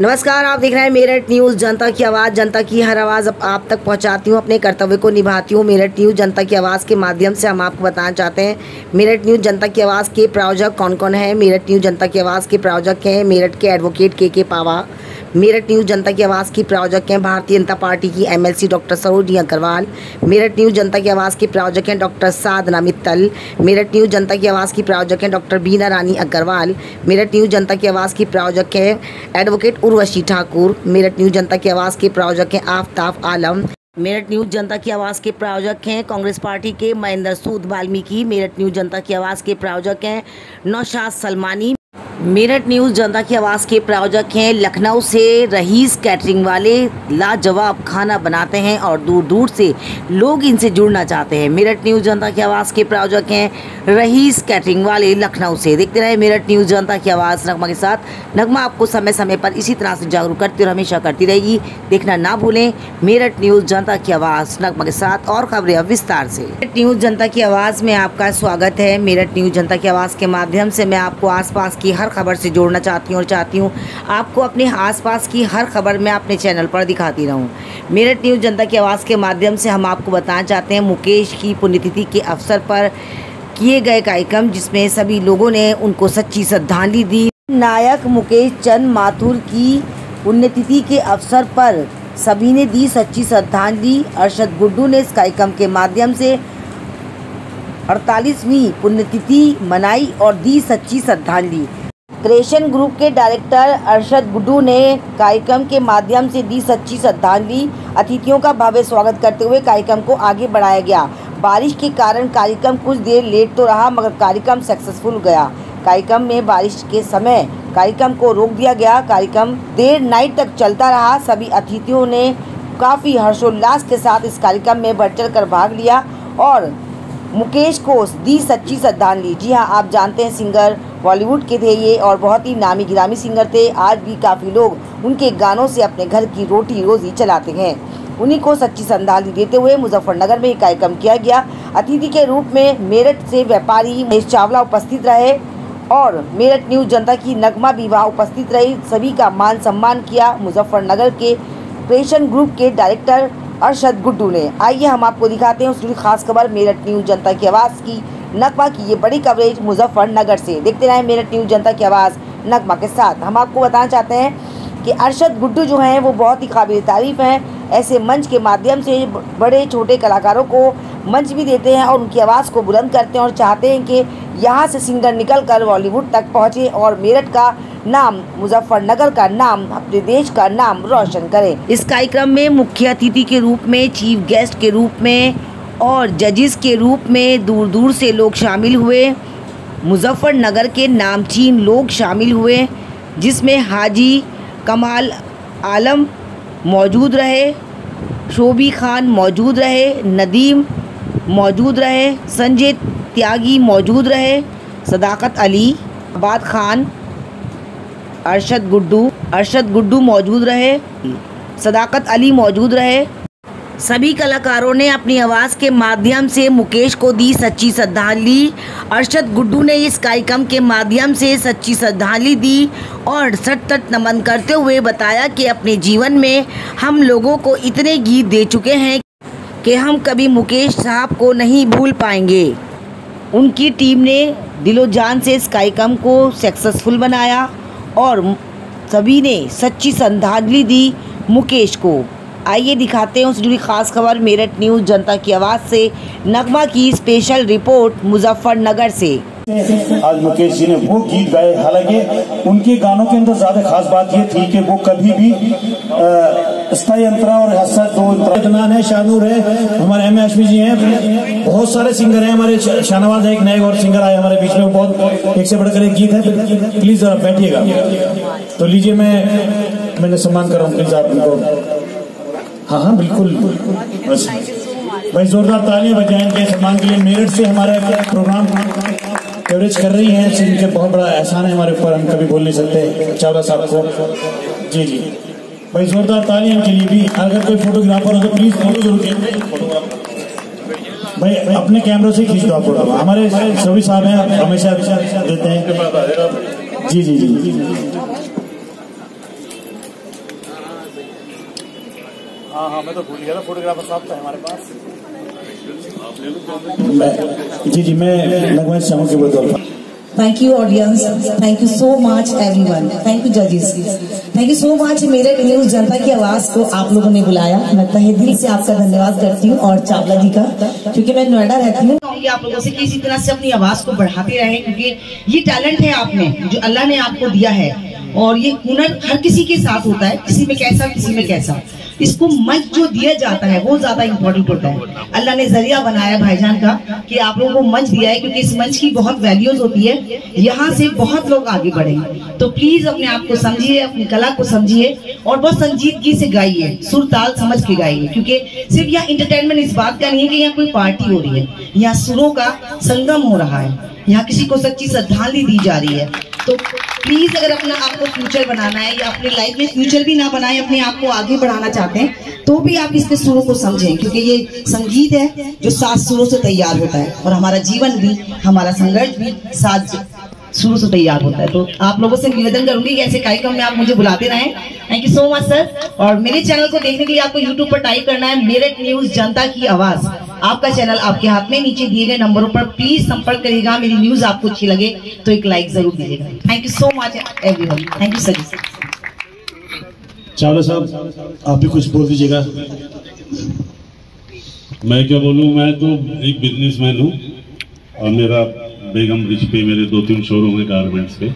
नमस्कार, आप देख रहे हैं मेरठ न्यूज़। जनता की आवाज़, जनता की हर आवाज़ आप तक पहुंचाती हूं, अपने कर्तव्य को निभाती हूं। मेरठ न्यूज़ जनता की आवाज़ के माध्यम से हम आपको बताना चाहते हैं मेरठ न्यूज़ जनता की आवाज़ के प्रायोजक कौन कौन है। मेरठ न्यूज़ जनता की आवाज़ के प्रायोजक हैं मेरठ के एडवोकेट के पावा। मेरठ न्यूज़ जनता की आवाज़ की प्रायोजक हैं भारतीय जनता पार्टी की MLC doctor Sarojini Agarwal. Meerut News जनता की आवाज़ के प्रायोजक हैं डॉक्टर साधना मित्तल। मेरठ न्यूज़ जनता की आवाज़ की प्रायोजक हैं डॉक्टर बीना रानी अग्रवाल। मेरठ न्यूज़ जनता की आवाज़ की प्रायोजक हैं एडवोकेट उर्वशी ठाकुर। मेरठ न्यूज़ जनता की आवाज़ के प्रायोजक हैं आफ्ताब आलम। मेरठ न्यूज़ जनता की आवाज़ के प्रायोजक हैं कांग्रेस पार्टी के महेंद्र सूद वाल्मीकि। मेरठ न्यूज़ जनता की आवाज़ के प्रायोजक हैं नौशाद सलमानी। मेरठ न्यूज़ जनता की आवाज़ के प्रायोजक हैं लखनऊ से रईस कैटरिंग वाले, लाजवाब खाना बनाते हैं और दूर दूर से लोग इनसे जुड़ना चाहते हैं। मेरठ न्यूज़ जनता की आवाज़ के प्रायोजक हैं रईस कैटरिंग वाले लखनऊ से। देखते रहे मेरठ न्यूज़ जनता की आवाज़ नगमा के साथ। नगमा आपको समय समय पर इसी तरह से जागरूक करती और हमेशा करती रहेगी। देखना ना भूलें मेरठ न्यूज़ जनता की आवाज़ नगमा के साथ। और खबरें अब विस्तार से। मेरठ न्यूज़ जनता की आवाज़ में आपका स्वागत है। मेरठ न्यूज़ जनता की आवाज़ के माध्यम से मैं आपको आसपास की हर खबर से जोड़ना चाहती हूँ और चाहती हूँ आपको अपने आसपास की हर खबर मैं अपने चैनल पर दिखाती रहूँ। मेरठ न्यूज़ जनता की आवाज़ के माध्यम से हम आपको बताना चाहते हैं मुकेश की पुण्यतिथि के अवसर पर किए गए कार्यक्रम, जिसमें सभी लोगों ने उनको सच्ची श्रद्धांजलि दी। नायक मुकेश चंद माथुर की पुण्यतिथि के अवसर पर सभी ने दी सच्ची श्रद्धांजलि। अरशद गुड्डू ने इस कार्यक्रम के माध्यम से 48वीं पुण्यतिथि मनाई और दी सच्ची श्रद्धांजलि। क्रिएशन ग्रुप के डायरेक्टर अरशद गुड्डू ने कार्यक्रम के माध्यम से दी सच्ची श्रद्धांजलि। अतिथियों का भव्य स्वागत करते हुए कार्यक्रम को आगे बढ़ाया गया। बारिश के कारण कार्यक्रम कुछ देर लेट तो रहा, मगर कार्यक्रम सक्सेसफुल गया। कार्यक्रम में बारिश के समय कार्यक्रम को रोक दिया गया। कार्यक्रम देर नाइट तक चलता रहा। सभी अतिथियों ने काफ़ी हर्षोल्लास के साथ इस कार्यक्रम में बढ़ चढ़ कर भाग लिया और मुकेश को दी सच्ची श्रद्धांजलि। जी हाँ, आप जानते हैं सिंगर बॉलीवुड के थे ये और बहुत ही नामी गिरामी सिंगर थे। आज भी काफ़ी लोग उनके गानों से अपने घर की रोटी रोजी चलाते हैं। उन्हीं को सच्ची श्रद्धांजलि देते हुए मुजफ्फरनगर में ये कार्यक्रम किया गया। अतिथि के रूप में मेरठ से व्यापारी महेश चावला उपस्थित रहे और मेरठ न्यूज़ जनता की नगमा विवाह उपस्थित रही। सभी का मान सम्मान किया मुजफ्फरनगर के क्रिएशन ग्रुप के डायरेक्टर अरशद गुड्डू ने। आइए हम आपको दिखाते हैं उसकी खास खबर मेरठ न्यूज़ जनता की आवाज़ की नगमा की ये बड़ी कवरेज मुजफ्फरनगर से। देखते रहें मेरठ न्यूज़ जनता की आवाज़ नगमा के साथ। हम आपको बताना चाहते हैं कि अरशद गुड्डू जो हैं वो बहुत ही काबिल तारीफ़ हैं। ऐसे मंच के माध्यम से बड़े छोटे कलाकारों को मंच भी देते हैं और उनकी आवाज़ को बुलंद करते हैं और चाहते हैं कि यहाँ से सिंगर निकल कर बॉलीवुड तक पहुँचे और मेरठ का नाम, मुजफ्फरनगर का नाम, अपने देश का नाम रोशन करें। इस कार्यक्रम में मुख्य अतिथि के रूप में, चीफ गेस्ट के रूप में और जजेस के रूप में दूर दूर से लोग शामिल हुए। मुजफ्फरनगर के नामचीन लोग शामिल हुए, जिसमें हाजी कमाल आलम मौजूद रहे, शोभी खान मौजूद रहे, नदीम मौजूद रहे, संजय त्यागी मौजूद रहे, सदाकत अली, आबाद खान, अरशद गुड्डू मौजूद रहे, सदाकत अली मौजूद रहे। सभी कलाकारों ने अपनी आवाज़ के माध्यम से मुकेश को दी सच्ची श्रद्धांजलि। अरशद गुड्डू ने इस कार्यक्रम के माध्यम से सच्ची श्रद्धांजलि दी और सतत नमन करते हुए बताया कि अपने जीवन में हम लोगों को इतने गीत दे चुके हैं कि हम कभी मुकेश साहब को नहीं भूल पाएंगे। उनकी टीम ने दिलो जान से इस कार्यक्रम को सक्सेसफुल बनाया और सभी ने सच्ची श्रद्धांजलि दी मुकेश को। आइए दिखाते हैं उस जुड़ी खास खबर मेरठ न्यूज़ जनता की आवाज़ से। नगमा की स्पेशल रिपोर्ट मुजफ्फरनगर से। आज मुकेश जी ने वो गीत गाए, हालांकि उनके गानों के अंदर ज्यादा खास बात ये थी कि वो कभी भी स्थायी अंतरा और अदनान है, शानूर है, हमारे एम हाशमी जी हैं, बहुत सारे सिंगर हैं, हमारे शाहनवाज है, एक नए और सिंगर आए हमारे बीच में, बहुत एक से बढ़कर एक गीत है। प्लीज जरा बैठिएगा। तो लीजिए, मैंने सम्मान कर रहा हूँ, प्लीज आप उनको। हाँ बिल्कुल भाई, जोरदार तालियां बजाएं इनके सम्मान के लिए। मेरठ से हमारा प्रोग्राम कवरेज कर रही हैं, इनके बहुत बड़ा एहसान है हमारे ऊपर, हम कभी भूल नहीं सकते चावला साहब को। जी भाई, जोरदार तालियां इनके लिए भी। अगर कोई फोटोग्राफर हो तो प्लीज फोटो जरूर खींचें भाई, अपने कैमरों से खींच दो आप फोटो। हमारे सभी साहब हैं, हमेशा देते हैं। जी जी जी हाँ मैं तो भूल गया था, फोटोग्राफर साहब तो हमारे पास। जी मैं लगवाना चाहूँगी वो दो। Thank you audience, thank you so much everyone, thank you judges, thank you so much मेरे न्यूज जनता की आवाज को आप लोगों ने बुलाया। मैं तहे दिल से आपका धन्यवाद करती हूँ और चावला जी का, क्योंकि मैं नोएडा रहती हूँ। आप लोगों से कि इसी तरह से अपनी आवाज को बढ़ाते रहे, क्योंकि ये टैलेंट है आप में जो अल्लाह ने आपको दिया है, और ये हुनर हर किसी के साथ होता है, किसी में कैसा किसी में कैसा। इसको मंच जो दिया जाता है वो ज्यादा इम्पोर्टेंट होता है। अल्लाह ने जरिया बनाया भाईजान का कि आप लोगों को मंच दिया है, क्योंकि इस मंच की बहुत वैल्यूज होती है, यहाँ से बहुत लोग आगे बढ़ेंगे। तो प्लीज अपने आप को समझिए, अपनी कला को समझिए और बहुत संजीदगी से गाइए, सुर ताल समझ के गाइए, क्योंकि सिर्फ यहाँ इंटरटेनमेंट इस बात का नहीं है कि यहाँ कोई पार्टी हो रही है, यहाँ सुरों का संगम हो रहा है, यहाँ किसी को सच्ची श्रद्धांजलि दी जा रही है। तो प्लीज अगर अपना आपको फ्यूचर बनाना है या अपने लाइफ में फ्यूचर भी ना बनाए, अपने आप को आगे बढ़ाना चाहते हैं, तो भी आप इसके सुरों को समझें, क्योंकि ये संगीत है जो 7 सुरों से तैयार होता है, और हमारा जीवन भी, हमारा संघर्ष भी 7 शुरू से तैयार होता है। तो आप लोगों से निवेदन करूंगी कि ऐसे कार्यक्रम में आप मुझे बुलाते रहें। Thank you so much sir. और मेरे चैनल को देखने के लिए आपको यूट्यूब पर टाइप करना है मेरठ न्यूज जनता की आवाज। आपका चैनल आपके हाथ में, नीचे दिए गए नंबरों पर प्लीज संपर्क करिएगा। मेरी न्यूज आपको अच्छी लगे तो एक लाइक जरूर दीजिएगा। Thank you so much everyone. Thank you sir. Chawla साहब आप भी कुछ बोल दीजिएगा। मैं क्या बोलूं, मैं तो एक बिजनेसमैन हूँ और मेरा बेगम ब्रिज पे मेरे 2-3 शोरूम है गारमेंट्स के,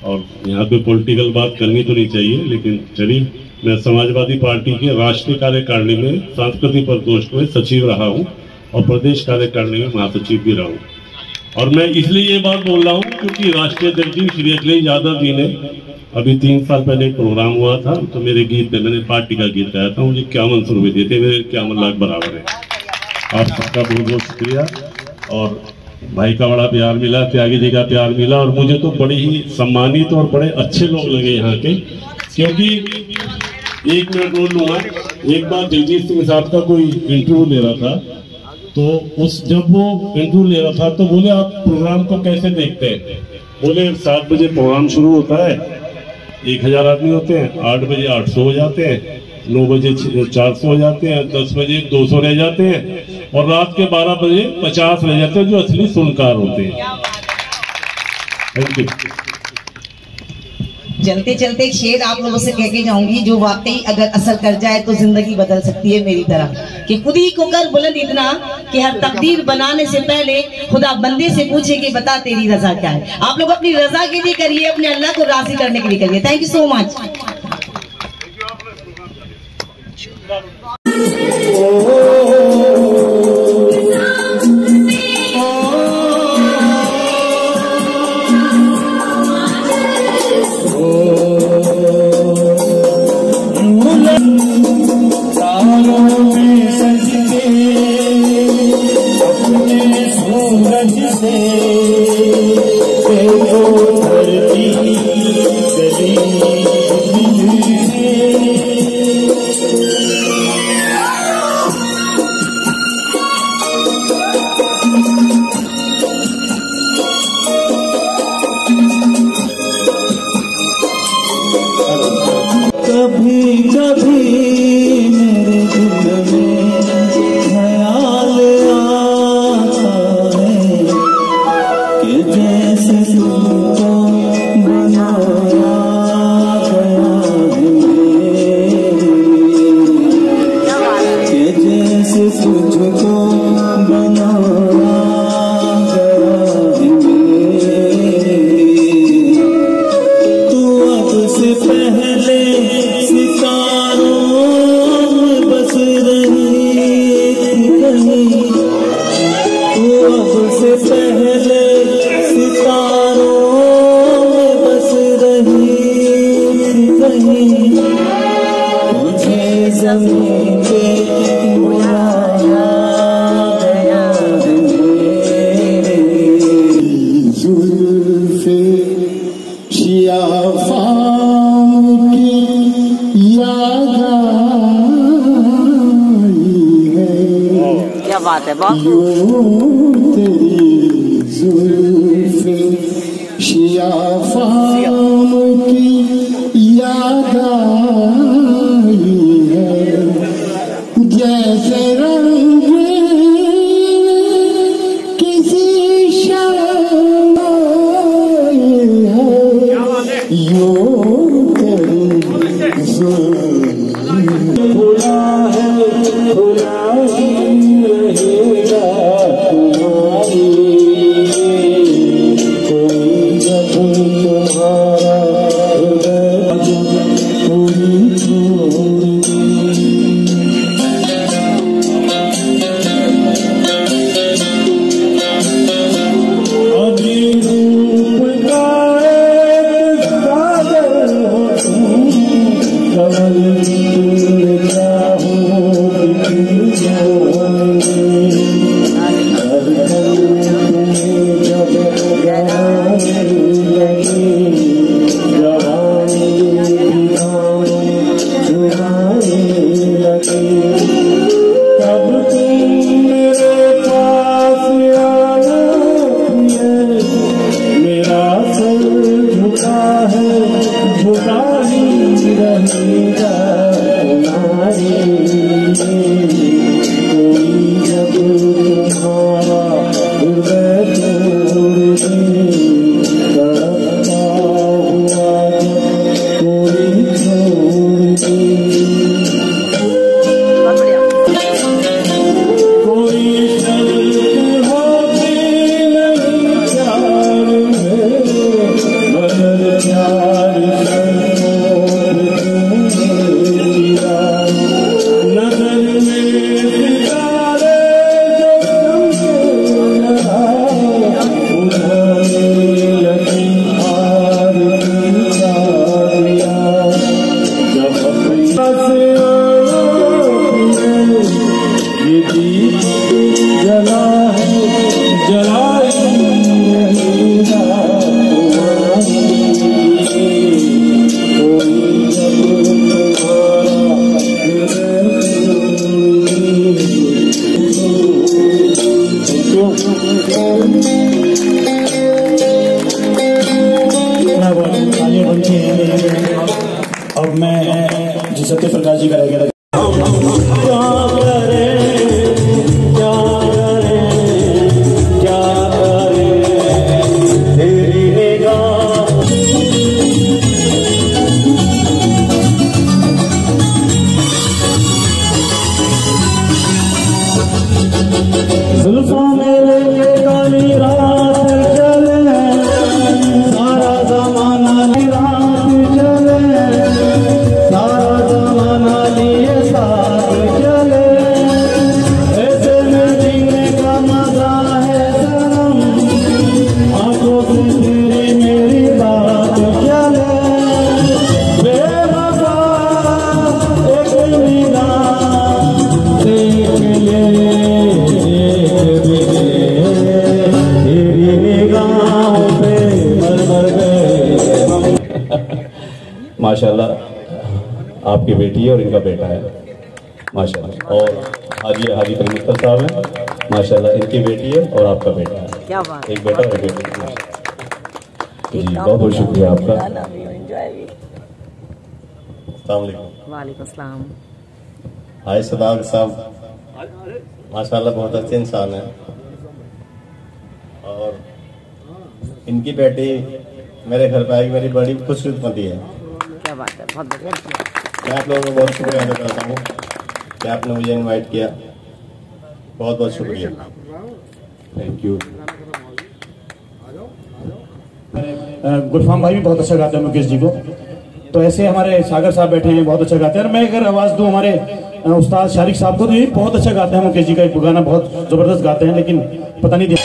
और यहाँ पे पॉलिटिकल बात करनी तो नहीं चाहिए, लेकिन चलिए, मैं समाजवादी पार्टी के राष्ट्रीय कार्यकारिणी में सांस्कृतिक प्रकोष्ठ में सचिव रहा हूँ और प्रदेश कार्यकारिणी में महासचिव भी रहा हूँ। और मैं इसलिए ये बात बोल रहा हूँ क्योंकि राष्ट्रीय अध्यक्ष श्री अखिलेश यादव जी ने अभी 3 साल पहले एक प्रोग्राम हुआ था, तो मेरे गीत पे मैंने पार्टी का गीत गाया था, मुझे 51 रुपये दिए थे, मेरे 51 लाख बराबर है। आप सबका बहुत बहुत शुक्रिया। और भाई का बड़ा प्यार मिला, त्यागी जी का प्यार मिला, और मुझे तो बड़े ही सम्मानित और बड़े अच्छे लोग लगे यहाँ के। क्योंकि 1 मिनट बोल लूँगा, एक बार जगजीत सिंह साहब का कोई इंटरव्यू ले रहा था, तो जब वो इंटरव्यू ले रहा था तो बोले आप प्रोग्राम को कैसे देखते हैं? बोले 7 बजे प्रोग्राम शुरू होता है, 1000 आदमी होते हैं, 8 बजे 800 हो जाते हैं, 9 बजे 400 हो जाते हैं, 10 बजे 200 रह जाते हैं, और रात के 12 बजे 50 रह जाते हैं जो असली सुनकार होते हैं। Thank you. चलते चलते एक शेर आप लोगों से कह के जाऊंगी जो वाकई अगर असर कर जाए तो जिंदगी बदल सकती है मेरी तरह, कि खुद ही को कर बुलंद इतना कि हर तकदीर बनाने से पहले खुदा बंदे से पूछे कि बता तेरी रजा क्या है। आप लोग अपनी रजा के लिए करिए, अपने अल्लाह को राजी करने के लिए करिए। Thank you so much. क्या बात है बाबू। की याद आई है। खुला है खुला ही रहेगा तुम्हारी कोई जब तुम्हारा हृदय कोई छोड़ अब मैं जी सत्य प्रकाश जी का रह गया माशाल्लाह आपकी बेटी है और इनका बेटा है माशाल्लाह। और हाजी प्रमुख साहब हैं माशाल्लाह, इनकी बेटी है और आपका बेटा है। क्या बात, एक बेटा और एक बेटी। जी बहुत बहुत शुक्रिया आपका। वालेकुम सलाम। हाय सदाक साहब माशाल्लाह बहुत अच्छे इंसान है और इनकी बेटी मेरे घर पे आएगी, मेरी बड़ी खुशकिस्मती है। क्या बात है, बहुत बढ़िया। मैं आप लोगों को बहुत शुक्रिया अदा करता हूँ कि आपने मुझे इनवाइट किया, बहुत बहुत शुक्रिया, थैंक यू। गुलफाम भाई भी बहुत अच्छा गाते हैं मुकेश जी को, तो ऐसे हमारे सागर साहब बैठे हैं बहुत अच्छा गाते हैं। और मैं अगर आवाज़ दूँ हमारे उस्ताद शारिक साहब को, तो ये बहुत अच्छा गाते हैं। मुकेश जी का एक गाना बहुत ज़बरदस्त गाते हैं, लेकिन पता नहीं है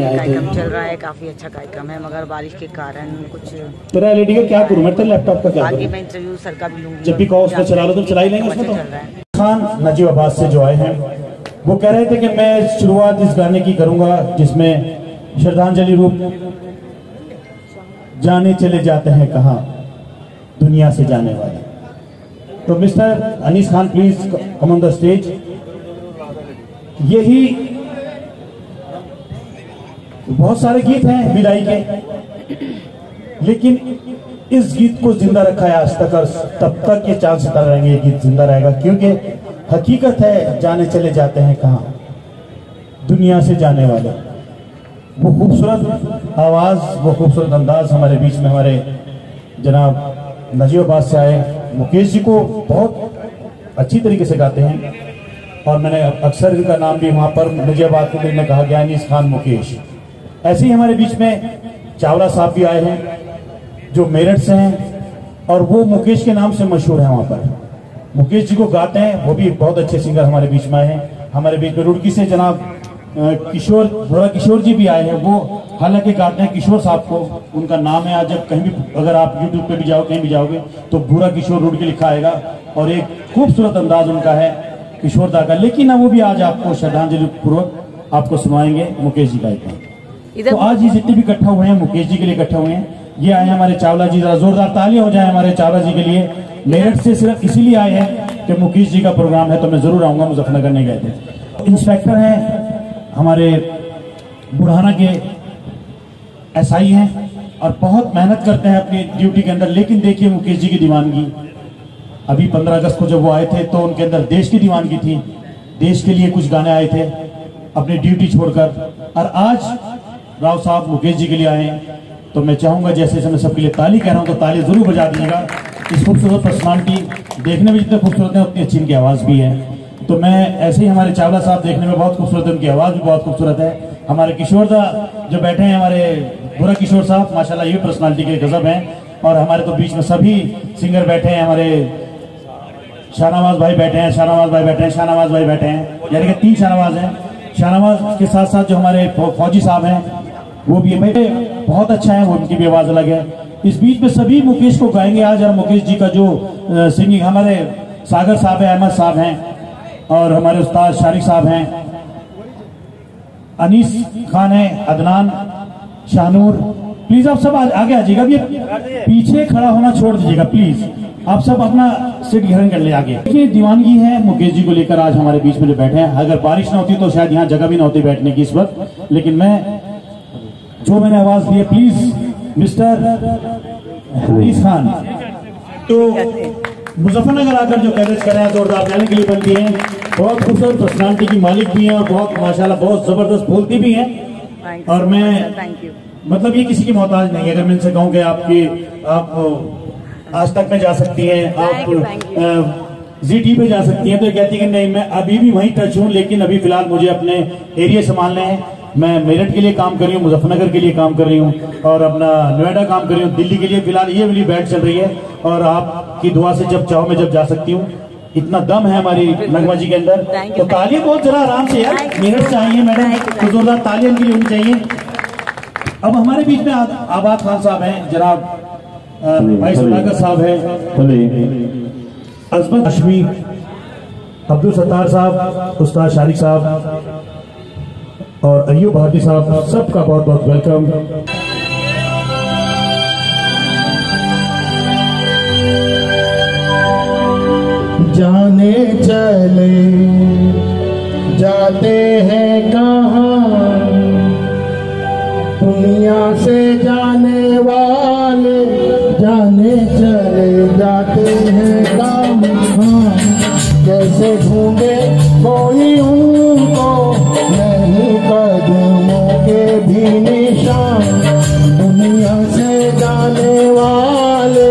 कार्यक्रम चल रहा है, काफी अच्छा कार्यक्रम है, मगर बारिश के कारण कुछ तेरा एलईडी का क्या करूँ मैं, तेरे लैपटॉप का क्या आगे करूँ? मैं इंटरव्यू सर का भी लूंगी। जब भी कहो उसको चला लो तो चला ही लेंगे उसमें। तो खान नजीबाबाद से जो आए हैं वो कह रहे थे कि मैं शुरुआत इस गाने की करूंगा जिसमें श्रद्धांजलि रूप जाने चले जाते हैं कहाँ दुनिया से जाने वाले। तो mister Anees Khan please come on the stage. यही बहुत सारे गीत हैं विदाई के, लेकिन इस गीत को जिंदा रखा है आज तक और तब तक ये चांद सितारा रहेंगे, ये गीत जिंदा रहेगा क्योंकि हकीकत है जाने चले जाते हैं कहाँ दुनिया से जाने वाले। वो खूबसूरत आवाज, वो खूबसूरत अंदाज हमारे बीच में हमारे जनाब नजीबाबाद से आए मुकेश जी को बहुत अच्छी तरीके से गाते हैं और मैंने अक्सर इनका नाम भी वहां पर नजीबाबाद के लिए कहा गया अनीस खान मुकेश। ऐसे ही हमारे बीच में चावला साहब भी आए हैं जो मेरठ से हैं और वो मुकेश के नाम से मशहूर है। वहां पर मुकेश जी को गाते हैं, वो भी बहुत अच्छे सिंगर हमारे बीच में आए हैं। हमारे बीच में रुड़की से जनाब किशोर बुरा किशोर जी भी आए हैं, वो हालांकि गाते हैं किशोर साहब को, उनका नाम है। आज जब कहीं भी अगर आप यूट्यूब पे भी जाओ कहीं भी जाओगे तो बुरा किशोर रुड़की लिखा आएगा और एक खूबसूरत अंदाज उनका है किशोर दा का। लेकिन वो भी आज आपको श्रद्धांजलि पूर्वक आपको सुनाएंगे मुकेश जी का। तो आज ये जितने भी इकट्ठा हुए हैं मुकेश जी के लिए इकट्ठा हुए हैं, ये आए हैं हमारे चावला जी। जरा जोरदार तालियां हो जाए हमारे चावला जी के लिए। मेरठ से सिर्फ इसीलिए आए हैं कि मुकेश जी का प्रोग्राम है तो मैं जरूर आऊंगा, मुजफ्फरनगर नहीं गए थे। इंस्पेक्टर हैं हमारे बुढ़ाना के, एसआई हैं और बहुत मेहनत करते हैं अपनी ड्यूटी के अंदर। लेकिन देखिए मुकेश जी की दीवानगी, अभी 15 अगस्त को जब वो आए थे तो उनके अंदर देश की दीवानगी थी, देश के लिए कुछ गाने आए थे अपनी ड्यूटी छोड़कर। और आज राव साहब मुकेश जी के लिए आए हैं तो मैं चाहूंगा जैसे मैं सबके लिए ताली कह रहा हूं तो ताली जरूर बजा दीजिएगा। इस खूबसूरत पर्सनालिटी देखने में जितने खूबसूरत है उतनी अच्छी इनकी आवाज भी है। तो मैं ऐसे ही हमारे चावला साहब देखने में बहुत खूबसूरत है, उनकी आवाज भी बहुत खूबसूरत है। हमारे किशोर दा जो बैठे हैं हमारे बुरा किशोर साहब, माशाल्लाह ये पर्सनालिटी के गजब हैं। और हमारे तो बीच में सभी सिंगर बैठे हैं, हमारे शाहनवाज भाई बैठे हैं, शाहनवाज भाई बैठे हैं, शाहनवाज भाई बैठे हैं, यानी कि 3 शाहनवाज हैं। शाहनवाज के साथ साथ जो हमारे फौजी साहब हैं वो भी भाई बहुत अच्छा है, वो उनकी भी आवाज अलग है। इस बीच में सभी मुकेश को गाएंगे आज। और मुकेश जी का जो सिंगिंग, हमारे सागर साहब है, अहमद साहब हैं और हमारे उस्ताद शारिक साहब हैं, अनीस खान है, अदनान, शाहनूर। प्लीज आप सब आगे आ जाइएगा, पीछे खड़ा होना छोड़ दीजिएगा प्लीज। आप सब अपना सीट ग्रहण कर ले आगे। देखिए दीवानगी है मुकेश जी को लेकर आज हमारे बीच में जो बैठे हैं। अगर बारिश ना होती तो शायद यहाँ जगह भी ना होती बैठने की इस वक्त, लेकिन मैं जो मैंने आवाज दी है प्लीज मिस्टर अनीस खान। तो मुजफ्फरनगर आकर जो कैरेज कर रहे हैं जोरदार ताली के लिए बनती हैं। बहुत खूबसूरत पर्सनालिटी की मालिक भी हैं और बहुत माशाल्लाह बहुत जबरदस्त बोलती भी हैं। और मैं मतलब ये किसी की मोहताज नहीं है। अगर मैं इनसे कहूँ कि आप आज तक में जा सकती हैं, आप ZT पे जा सकती हैं, तो ये कहती है कि नहीं मैं अभी भी वहीं टच हूँ, लेकिन अभी फिलहाल मुझे अपने एरिया संभालने हैं। मैं मेरठ के लिए काम कर रही हूँ, मुजफ्फरनगर के लिए काम कर रही हूँ और अपना नोएडा काम कर रही हूँ, दिल्ली के लिए फिलहाल ये वाली बैठ चल रही है। और आपकी दुआ से जब चाहो मैं जब जा सकती हूँ। इतना दम है हमारी नगमा जी के अंदर। तो तालियां बहुत जरा आराम से यार, मिनट चाहिए मैडम, तो जोरदार तालियां इनके लिए होनी चाहिए। अब हमारे बीच में आबाद खान साहब हैं, जनाब भाई सुधाकर साहब हैं, अजमत हाशमी, अब्दुल सत्तार साहब, उस्ताद शारिक साहब और अय्यूब भारती साहब, सबका बहुत बहुत वेलकम। जाने चले जाते हैं कहाँ, दुनिया से जाने वाले जाने चले जाते हैं कहाँ। कैसे ढूंढे कोई उनको, नहीं कदमों के भी निशान। दुनिया से जाने वाले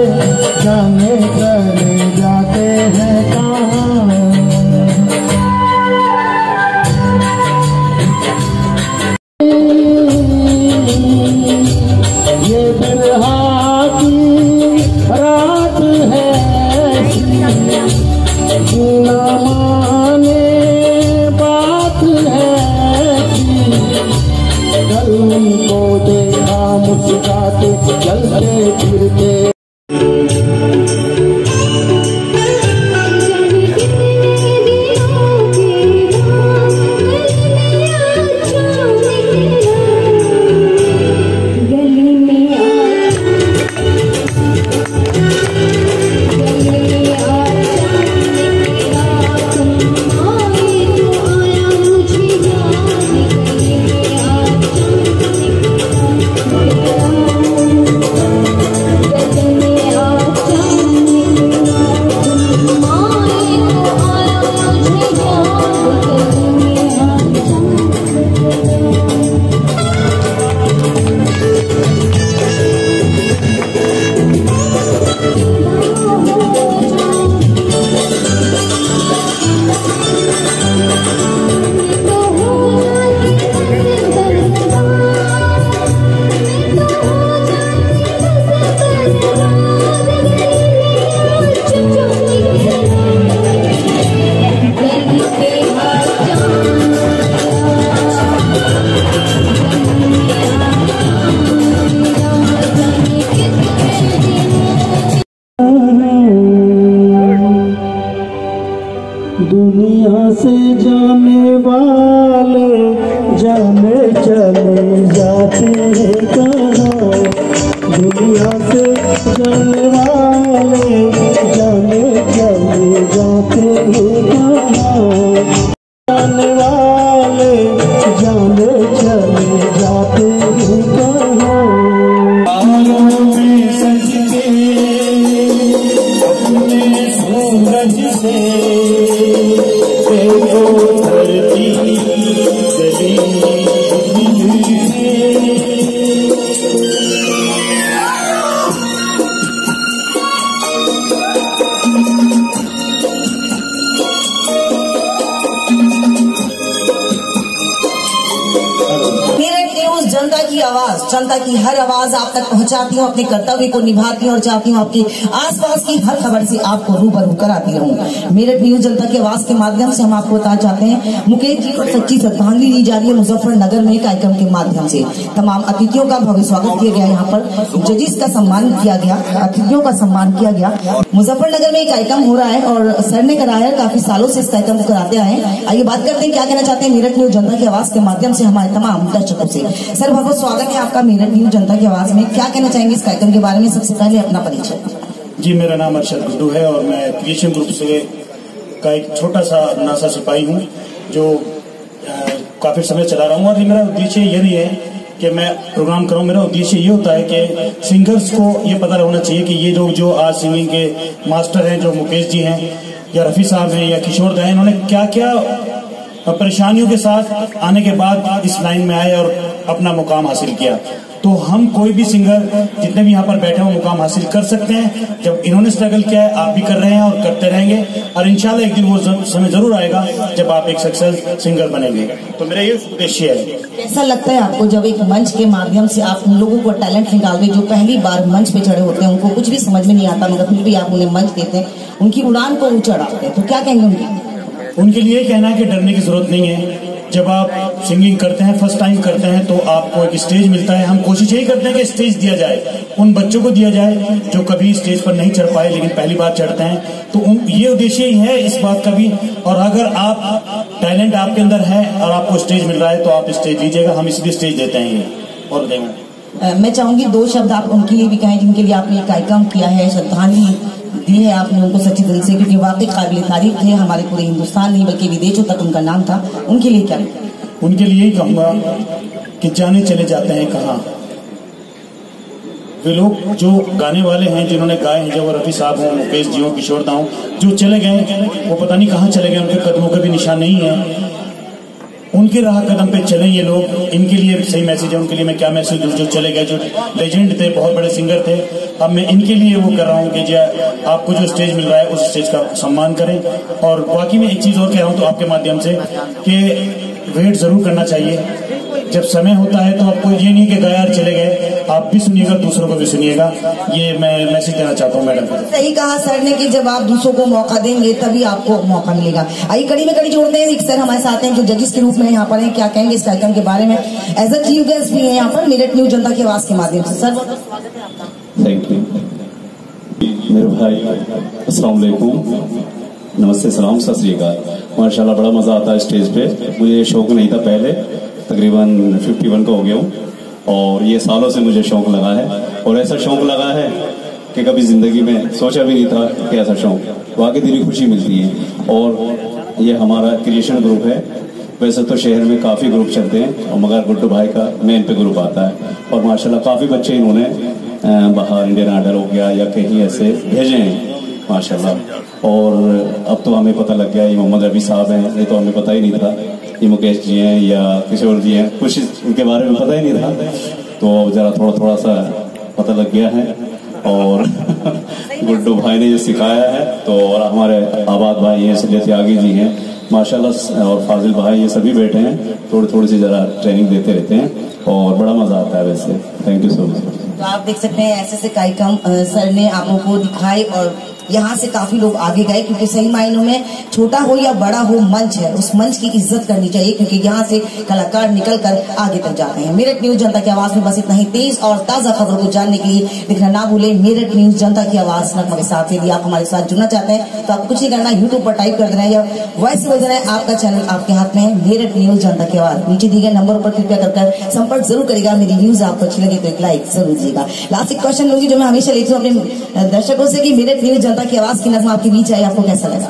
जाने चले जाते हैं कहाँ। ये बिरहा की रात है, जीना माने बात है। कल उनको देखा मुस्कुराते चलते फिरते। दुनिया से जाने वाले जाने चले जाते हैं कहाँ। दुनिया से जाने वाले जाने चले जाते हैं कहाँ। जाने वाले जाने चले जाते हैं कहाँ। सूरज से जनता की आवाज, जनता की हर आवाज आप तक पहुंचाती हूँ, अपने कर्तव्य को निभाती हूँ और चाहती हूँ आपकी आसपास की हर खबर से आपको रूबरू कराती रहूं। मेरठ न्यूज जनता की आवाज के माध्यम से हम आपको बताना चाहते हैं, मुकेश जी को सच्ची श्रद्धांजलि दी जा रही है मुजफ्फरनगर में कार्यक्रम के माध्यम से। तमाम अतिथियों का भव्य स्वागत किया गया, यहाँ पर जजिस का सम्मान किया गया, अतिथियों का सम्मान किया गया। मुजफ्फरनगर में कार्यक्रम हो रहा है और सर ने कराया है, काफी सालों से इस कार्यक्रम को कराते आए हैं। आइए बात करते हैं क्या कहना चाहते हैं मेरठ न्यूज जनता की आवाज के माध्यम से हमारे तमाम दर्शकों से। सर बहुत स्वागत है आपका मेरठ न्यूज जनता की आवाज में, क्या कहना चाहेंगे इस कार्यक्रम के बारे में? सबसे पहले अपना परिचय। जी, मेरा नाम अरशद गुड्डू है और मैं क्रिएशन ग्रुप से का एक छोटा सा नासा सिपाही हूँ जो काफी समय चला रहा हूँ। और मेरा उद्देश्य ये नहीं है कि मैं प्रोग्राम करूँ, मेरा उद्देश्य ये होता है कि सिंगर्स को ये पता होना चाहिए कि ये लोग जो आज सिंगिंग के मास्टर हैं, जो मुकेश जी हैं या रफी साहब हैं या किशोर दा हैं, इन्होंने क्या क्या परेशानियों के साथ आने के बाद इस लाइन में आए और अपना मुकाम हासिल किया। तो हम कोई भी सिंगर जितने भी यहाँ पर बैठे हो मुकाम हासिल कर सकते हैं। जब इन्होंने स्ट्रगल किया है, आप भी कर रहे हैं और करते रहेंगे, और इंशाल्लाह एक दिन वो समय जरूर आएगा जब आप एक सक्सेस सिंगर बनेंगे। तो मेरा ये उद्देश्य है। कैसा लगता है आपको जब एक मंच के माध्यम से आप उन लोगों को टैलेंट निकाल रहे जो पहली बार मंच पे चढ़े होते हैं, उनको कुछ भी समझ में नहीं आता, मगर फिर भी आप उन्हें मंच देते हैं, उनकी उड़ान को चढ़ाते हैं, तो क्या कहेंगे उनके लिए? कहना है कि डरने की जरूरत नहीं है। जब आप सिंगिंग करते हैं, फर्स्ट टाइम करते हैं, तो आपको एक स्टेज मिलता है। हम कोशिश यही करते हैं कि स्टेज दिया जाए, उन बच्चों को दिया जाए जो कभी स्टेज पर नहीं चढ़ पाए लेकिन पहली बार चढ़ते हैं। तो ये उद्देश्य ही है इस बात का भी। और अगर आप टैलेंट आपके अंदर है और आपको स्टेज मिल रहा है तो आप स्टेज लीजिएगा, हम इसलिए स्टेज देते हैं ये। और मैं चाहूंगी 2 शब्द आप उनके लिए भी कहें जिनके लिए आपने कार्यक्रम किया है, श्रद्धांजलि दी है आपने उनको सच्ची दिल से, क्योंकि वाकई काबिल तारीफ थे, हमारे पूरे हिंदुस्तान नहीं बल्कि विदेशों तक उनका नाम था। उनके लिए क्या? उनके लिए ही कहूंगा कि जाने चले जाते हैं कहाँ। वे लोग जो गाने वाले हैं, जिन्होंने गाए हैं, जब रफी साहब हों, मुकेश जी हों, किशोर दा हों, जो चले गए वो पता नहीं कहाँ चले गए, उनके कदमों का भी निशान नहीं है। उनके राह कदम पे चले ये लोग। इनके लिए सही मैसेज है। उनके लिए मैं क्या मैसेज दूं? जो चले गए, जो लेजेंड थे, बहुत बड़े सिंगर थे, अब मैं इनके लिए वो कर रहा हूँ कि आपको जो स्टेज मिल रहा है उस स्टेज का सम्मान करें। और बाकी मैं एक चीज और कह रहा हूँ तो आपके माध्यम से कि वेट जरूर करना चाहिए। जब समय होता है तो आपको ये नहीं कि गायक चले गए, आप भी सुनिएगा, दूसरों को भी सुनिएगा। ये मैं मैसेज देना चाहता हूँ मैडम। सही कहा सर ने कि जब आप दूसरों को मौका देंगे तभी आपको मौका मिलेगा। आइए कड़ी में कड़ी जोड़ते हैं। एक सर हमारे साथ हैं जो जजेस के रूप में यहाँ पर हैं, क्या कहेंगे इस कार्यक्रम के बारे में? एज अ चीफ गेस्ट भी है यहाँ पर मेरठ न्यूज जनता की आवाज के माध्यम से। सर स्वागत है आपका। थैंक यू मेरे भाई, अस्सलाम वालेकुम, नमस्ते, सलाम, सत श्री अकाल। माशाल्लाह बड़ा मजा आता है स्टेज पे। मुझे शौक नहीं था पहले, तकरीबन 51 का हो गया हूँ, और ये सालों से मुझे शौक लगा है। और ऐसा शौक लगा है कि कभी जिंदगी में सोचा भी नहीं था कि ऐसा शौक, वाकई दिली खुशी मिलती है। और ये हमारा क्रिएशन ग्रुप है। वैसे तो शहर में काफ़ी ग्रुप चलते हैं, और मगर गुड्डू भाई का मेन पे ग्रुप आता है। और माशाल्लाह काफ़ी बच्चे इन्होंने बाहर इंडियन आइडल हो गया या कहीं ऐसे भेजे हैं माशाल्लाह। और अब तो हमें पता लग गया ये मोहम्मद रफी साहब हैं, ये तो हमें पता ही नहीं था। ये मुकेश जी हैं या किशोर जी हैं, कुछ उनके बारे में पता ही नहीं था। तो जरा थोड़ा सा पता लग गया है। और गुड्डू भाई ने ये सिखाया है। तो और हमारे आबाद भाई हैं, सलिया त्यागी जी हैं माशाल्लाह, और फाजिल भाई, ये सभी बैठे हैं, थोड़ी सी जरा ट्रेनिंग देते रहते हैं और बड़ा मजा आता है वैसे। Thank you so much. तो आप देख सकते हैं ऐसे कार्यक्रम सर ने आप लोगों को दिखाए और यहाँ से काफी लोग आगे गए, क्योंकि सही मायनों में छोटा हो या बड़ा हो मंच है, उस मंच की इज्जत करनी चाहिए, क्योंकि यहाँ से कलाकार निकल कर आगे तक जाते हैं। मेरठ न्यूज जनता की आवाज में बस इतना ही। तेज और ताजा खबरों को जानने के लिए देखना ना भूले मेरठ न्यूज जनता की आवाज नगमा के साथ। यदि आप हमारे साथ जुड़ना चाहते हैं तो आप कुछ नहीं करना, यूट्यूब पर टाइप कर देना या वॉइस बोल देना है। आपका चैनल आपके हाथ में है, मेरठ न्यूज जनता की आवाज। नीचे दिए गए नंबर पर कृपया कर संपर्क जरूर करेगा। मेरी न्यूज आपको अच्छी लगे तो एक लाइक जरूर दीजिएगा। लास्ट एक क्वेश्चन लूंगी जो मैं हमेशा लेती हूँ अपने दर्शकों से कि मेरठ न्यूज जनता की आवाज की नगमा आपके बीच आई, आपको कैसा लगा?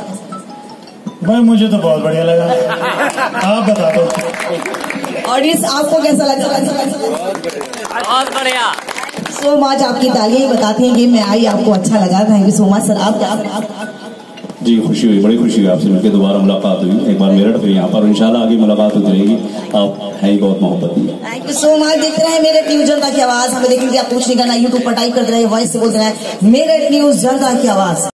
भाई मुझे तो बहुत बढ़िया लगा, आप बता दो। ऑडियंस आपको कैसा लगा? बहुत बढ़िया। सो मच, आपकी तालियां ही बताती हैं कि मैं आई, आपको अच्छा लगा। Thank you so much sir. आप जी खुशी हुई, बड़ी खुशी हुई आपसे मिलकर, दोबारा मुलाकात हुई। एक बार मेरठ फिर यहाँ पर इंशाल्लाह आगे मुलाकात होती रहेगी। आप है ही बहुत मोहब्बत दी। Thank you so much. देखते रहे मेरठ न्यूज जनता की आवाज। हमें देखने की आप कुछ नहीं करना, यूट्यूब पर टाइप करते रहे, वॉइस से बोलते रहे मेरठ न्यूज जनता की आवाज।